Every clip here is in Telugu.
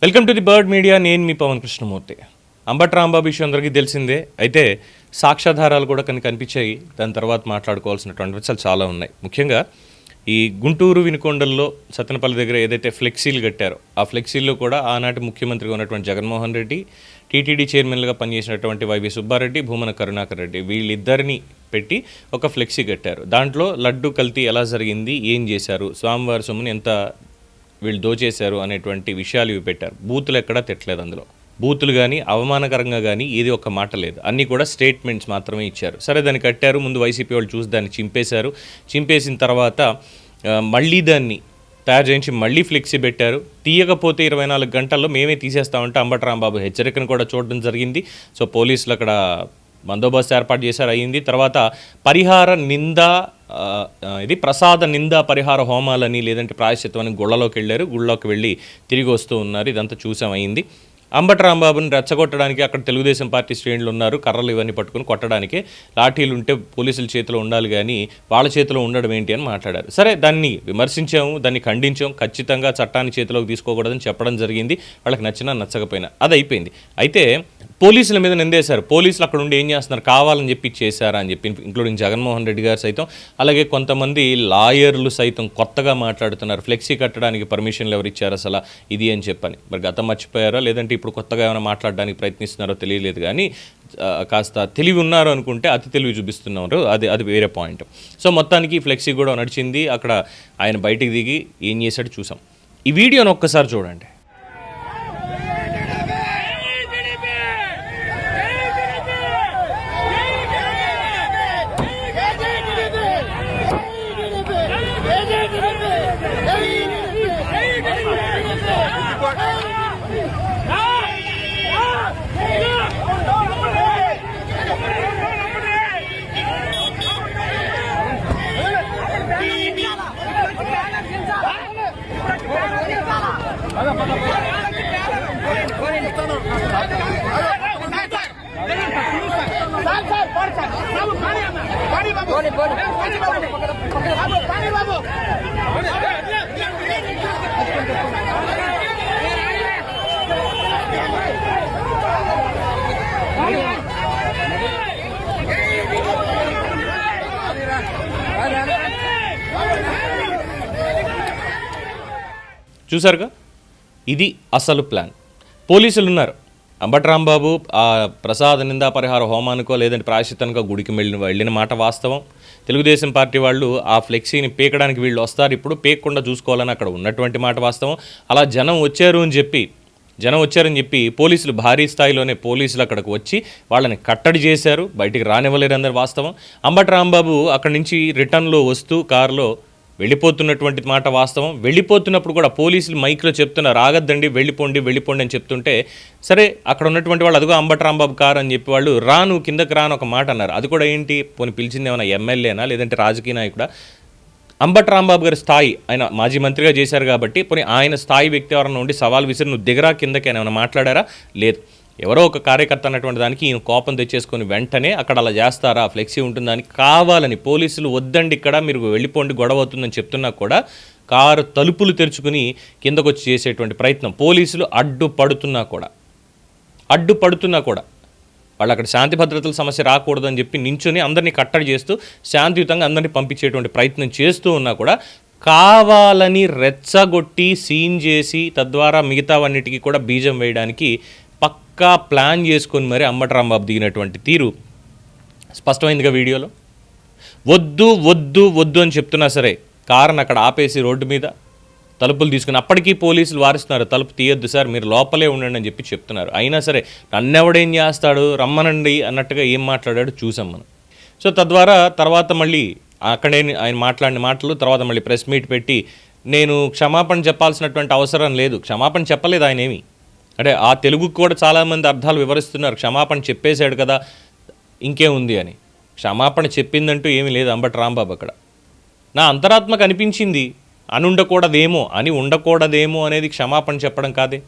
Welcome to the bird media. నేను మీ పవన్ కృష్ణమూర్తి. అంబటి రాంబాబు విషయం అందరికీ తెలిసిందే. అయితే సాక్ష్యాధారాలు కూడా కనిపించాయి. దాని తర్వాత మాట్లాడుకోవాల్సినటువంటి విషయాలు చాలా ఉన్నాయి. ముఖ్యంగా ఈ గుంటూరు వినుకొండల్లో సత్తెనపల్లి దగ్గర ఏదైతే ఫ్లెక్సీలు కట్టారో ఆ ఫ్లెక్సీల్లో కూడా ఆనాటి ముఖ్యమంత్రిగా ఉన్నటువంటి జగన్మోహన్ రెడ్డి, టీటీడీ చైర్మన్గా పనిచేసినటువంటి వైవి సుబ్బారెడ్డి, భూమన కరుణాకర్ రెడ్డి వీళ్ళిద్దరిని పెట్టి ఒక ఫ్లెక్సీ కట్టారు. దాంట్లో లడ్డు కల్తీ ఎలా జరిగింది, ఏం చేశారు, స్వామివారి సొమ్ముని ఎంత వీళ్ళు దోచేశారు అనేటువంటి విషయాలు ఇవి పెట్టారు. బూతులు ఎక్కడా తిట్టలేదు. అందులో బూతులు కానీ అవమానకరంగా కానీ ఏది ఒక్క మాట లేదు. అన్నీ కూడా స్టేట్మెంట్స్ మాత్రమే ఇచ్చారు. సరే, దాన్ని కట్టారు. ముందు వైసీపీ వాళ్ళు చూసి దాన్ని చింపేశారు. చింపేసిన తర్వాత మళ్ళీ దాన్ని తయారు చేయించి మళ్ళీ ఫ్లెక్సీ పెట్టారు. తీయకపోతే 24 గంటల్లో మేమే తీసేస్తామంటే అంబటి రాంబాబు హెచ్చరికను కూడా చూడడం జరిగింది. సో పోలీసులు అక్కడ బందోబస్తు ఏర్పాటు చేశారు, అయ్యింది. తర్వాత పరిహార నింద, ఇది ప్రసాద నింద పరిహార హోమాలని లేదంటే ప్రాయశ్చిత్తం అని గుళ్ళలోకి వెళ్ళారు. గుళ్ళలోకి వెళ్ళి తిరిగి వస్తూ ఉన్నారు. ఇదంతా చూసాం, అయింది. అంబటి రాంబాబుని రెచ్చగొట్టడానికి అక్కడ తెలుగుదేశం పార్టీ శ్రేణులు ఉన్నారు. కర్రలు ఇవన్నీ పట్టుకుని కొట్టడానికి. లాఠీలు ఉంటే పోలీసుల చేతిలో ఉండాలి కానీ వాళ్ళ చేతిలో ఉండడం ఏంటి అని మాట్లాడారు. సరే, దాన్ని విమర్శించాము, దాన్ని ఖండించాము. ఖచ్చితంగా చట్టాన్ని చేతిలోకి తీసుకోకూడదని చెప్పడం జరిగింది. వాళ్ళకి నచ్చినా నచ్చకపోయినా అది అయిపోయింది. అయితే పోలీసుల మీద నిందేశారు. పోలీసులు అక్కడ ఉండి ఏం చేస్తున్నారు, కావాలని చెప్పి చేశారా అని చెప్పి, ఇంక్లూడింగ్ జగన్మోహన్ రెడ్డి గారు సైతం, అలాగే కొంతమంది లాయర్లు సైతం కొత్తగా మాట్లాడుతున్నారు. ఫ్లెక్సీ కట్టడానికి పర్మిషన్లు ఎవరు ఇచ్చారు అసలు ఇది అని చెప్పని. మరి గతం మర్చిపోయారా లేదంటే ఇప్పుడు కొత్తగా ఏమైనా మాట్లాడడానికి ప్రయత్నిస్తున్నారో తెలియలేదు. కానీ కాస్త తెలివి ఉన్నారు అనుకుంటే అతి తెలివి చూపిస్తున్నారు. అది వేరే పాయింట్. సో మొత్తానికి ఫ్లెక్సీ కూడా నడిచింది. అక్కడ ఆయన బయటికి దిగి ఏం చేశాడు చూసాం. ఈ వీడియోని ఒక్కసారి చూడండి. చూసారుగా, ఇది అసలు ప్లాన్. పోలీసులు ఉన్నారు. అంబటి రాంబాబు ఆ ప్రసాద నిందా పరిహార హోమానికో లేదంటే ప్రాయశ్చిత్తానికో గుడికి వెళ్ళిన మాట వాస్తవం. తెలుగుదేశం పార్టీ వాళ్ళు ఆ ఫ్లెక్సీని పీకడానికి వీళ్ళు వస్తారు, ఇప్పుడు పీకకుండా చూసుకోవాలని అక్కడ ఉన్నటువంటి మాట వాస్తవం. అలా జనం వచ్చారని చెప్పి పోలీసులు భారీ స్థాయిలోనే పోలీసులు అక్కడికి వచ్చి వాళ్ళని కట్టడి చేశారు. బయటికి రానివ్వలేరు అందరు వాస్తవం. అంబటి రాంబాబు అక్కడి నుంచి రిటర్న్లో వస్తూ కారులో వెళ్ళిపోతున్నటువంటి మాట వాస్తవం. వెళ్ళిపోతున్నప్పుడు కూడా పోలీసులు మైక్లో చెప్తున్నారు, ఆగద్దండి, వెళ్ళిపోండి అని చెప్తుంటే, సరే అక్కడ ఉన్నటువంటి వాళ్ళు అదిగో అంబటి రాంబాబు కారు అని చెప్పి వాళ్ళు రాను కిందకి రాను ఒక మాట అన్నారు. అది కూడా ఏంటి, పోనీ పిలిచింది ఏమైనా ఎమ్మెల్యేనా లేదంటే రాజకీయ నాయకుడా? అంబటి రాంబాబు గారి స్థాయి, ఆయన మాజీ మంత్రిగా చేశారు కాబట్టి పోనీ ఆయన స్థాయి వ్యక్తి ఎవరన్నా ఉండి సవాల్ విసిరి నువ్వు దిగరా కిందకి ఏమైనా మాట్లాడారా? లేదు. ఎవరో ఒక కార్యకర్త అన్నటువంటి దానికి ఈయన కోపం తెచ్చేసుకొని వెంటనే అక్కడ అలా చేస్తారా, ఫ్లెక్సీ ఉంటుందని కావాలని పోలీసులు వద్దండి ఇక్కడ మీరు వెళ్ళిపోండి గొడవ అవుతుందని చెప్తున్నా కూడా కారు తలుపులు తెరుచుకుని కిందకు వచ్చి చేసేటువంటి ప్రయత్నం. పోలీసులు అడ్డుపడుతున్నా కూడా వాళ్ళు అక్కడ శాంతి భద్రతల సమస్య రాకూడదని చెప్పి నించుని అందరినీ కట్టడి చేస్తూ శాంతియుతంగా అందరినీ పంపించేటువంటి ప్రయత్నం చేస్తూ ఉన్నా కూడా కావాలని రెచ్చగొట్టి సీన్ చేసి తద్వారా మిగతావన్నిటికీ కూడా బీజం వేయడానికి పక్కా ప్లాన్ చేసుకొని మరి అంబటి రాంబాబు దిగినటువంటి తీరు స్పష్టమైందిగా వీడియోలో. వద్దు అని చెప్తున్నా సరే కారుని అక్కడ ఆపేసి రోడ్డు మీద తలుపులు తీసుకుని అప్పటికీ పోలీసులు వారిస్తున్నారు, తలుపు తీయొద్దు సార్ మీరు లోపలే ఉండండి అని చెప్పి చెప్తున్నారు. అయినా సరే నన్నెవడేం చేస్తాడు, రమ్మనండి అన్నట్టుగా ఏం మాట్లాడాడు చూసాం మనం. సో తద్వారా తర్వాత మళ్ళీ అక్కడే ఆయన మాట్లాడిన మాటలు తర్వాత మళ్ళీ ప్రెస్ మీట్ పెట్టి నేను క్షమాపణ చెప్పాల్సినటువంటి అవసరం లేదు, క్షమాపణ చెప్పలేదు ఆయన ఏమి. అంటే ఆ తెలుగుకు కూడా చాలామంది అర్థాలు వివరిస్తున్నారు. క్షమాపణ చెప్పేశాడు కదా ఇంకేముంది అని. క్షమాపణ చెప్పిందంటూ ఏమీ లేదు అంబటి రాంబాబు అక్కడ. నా అంతరాత్మకు అనిపించింది ఉండకూడదేమో అనేది క్షమాపణ చెప్పడం కాదే.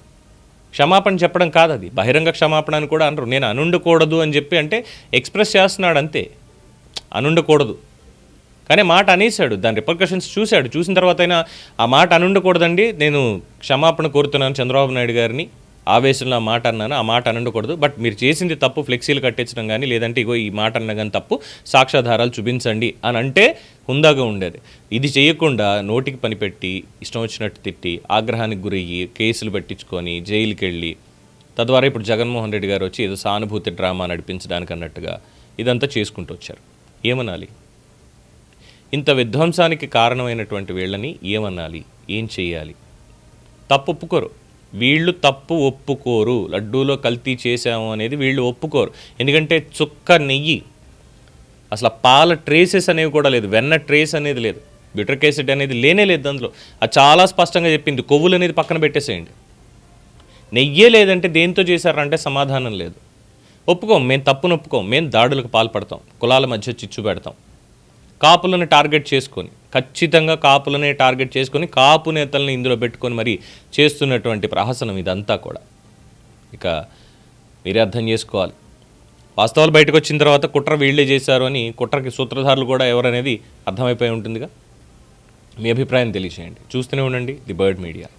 క్షమాపణ చెప్పడం కాదు అది, బహిరంగ క్షమాపణ అని కూడా అనరు. నేను అనుండకూడదు అని చెప్పి అంటే ఎక్స్ప్రెస్ చేస్తున్నాడు అంతే. అనుండకూడదు కానీ మాట అనేసాడు, దాని రిపర్కషన్స్ చూశాడు. చూసిన తర్వాత అయినా ఆ మాట అనుండకూడదండి, నేను క్షమాపణ కోరుతున్నాను చంద్రబాబు నాయుడు గారిని, ఆవేశంలో ఆ మాట అన్నాను, ఆ మాట అనుండకూడదు, బట్ మీరు చేసింది తప్పు, ఫ్లెక్సీలు కట్టించడం కానీ లేదంటే ఇగో ఈ మాట అన్న కానీ తప్పు, సాక్ష్యాధారాలు చూపించండి అని అంటే హుందాగా ఉండేది. ఇది చేయకుండా నోటికి పనిపెట్టి ఇష్టం వచ్చినట్టు తిట్టి ఆగ్రహానికి గురయ్యి కేసులు పెట్టించుకొని జైలుకి వెళ్ళి తద్వారా ఇప్పుడు జగన్మోహన్ రెడ్డి గారు వచ్చి ఏదో సానుభూతి డ్రామా నడిపించడానికి అన్నట్టుగా ఇదంతా చేసుకుంటూ వచ్చారు. ఏమనాలి? ఇంత విధ్వంసానికి కారణమైనటువంటి వీళ్ళని ఏమనాలి? ఏం చేయాలి? తప్పు ఒప్పుకోరు వీళ్ళు, తప్పు ఒప్పుకోరు. లడ్డూలో కల్తీ చేశాము అనేది వీళ్ళు ఒప్పుకోరు. ఎందుకంటే చుక్క నెయ్యి, అసలు పాల ట్రేసెస్ అనేవి కూడా లేదు, వెన్న ట్రేస్ అనేది లేదు, బ్యూటరిక్ యాసిడ్ అనేది లేనే లేదు అందులో. అది చాలా స్పష్టంగా చెప్పింది. కొవ్వులు అనేది పక్కన పెట్టేసేయండి. నెయ్యే లేదంటే దేంతో చేశారంటే సమాధానం లేదు. ఒప్పుకోం, మేము తప్పును ఒప్పుకోం, మేము దాడులకు పాల్పడతాం, కులాల మధ్య చిచ్చు పెడతాం, కాపులను టార్గెట్ చేసుకొని, ఖచ్చితంగా కాపులనే టార్గెట్ చేసుకొని కాపు నేతలను ఇందులో పెట్టుకొని మరి చేస్తున్నటువంటి ప్రహసనం ఇదంతా కూడా. ఇక మీరే అర్థం చేసుకోవాలి. వాస్తవాలు బయటకు వచ్చిన తర్వాత కుట్ర వీళ్ళే చేశారు అని, కుట్రకి సూత్రధారులు కూడా ఎవరనేది అర్థమైపోయి ఉంటుందిగా. మీ అభిప్రాయం తెలియజేయండి. చూస్తూనే ఉండండి ది బర్డ్ మీడియా.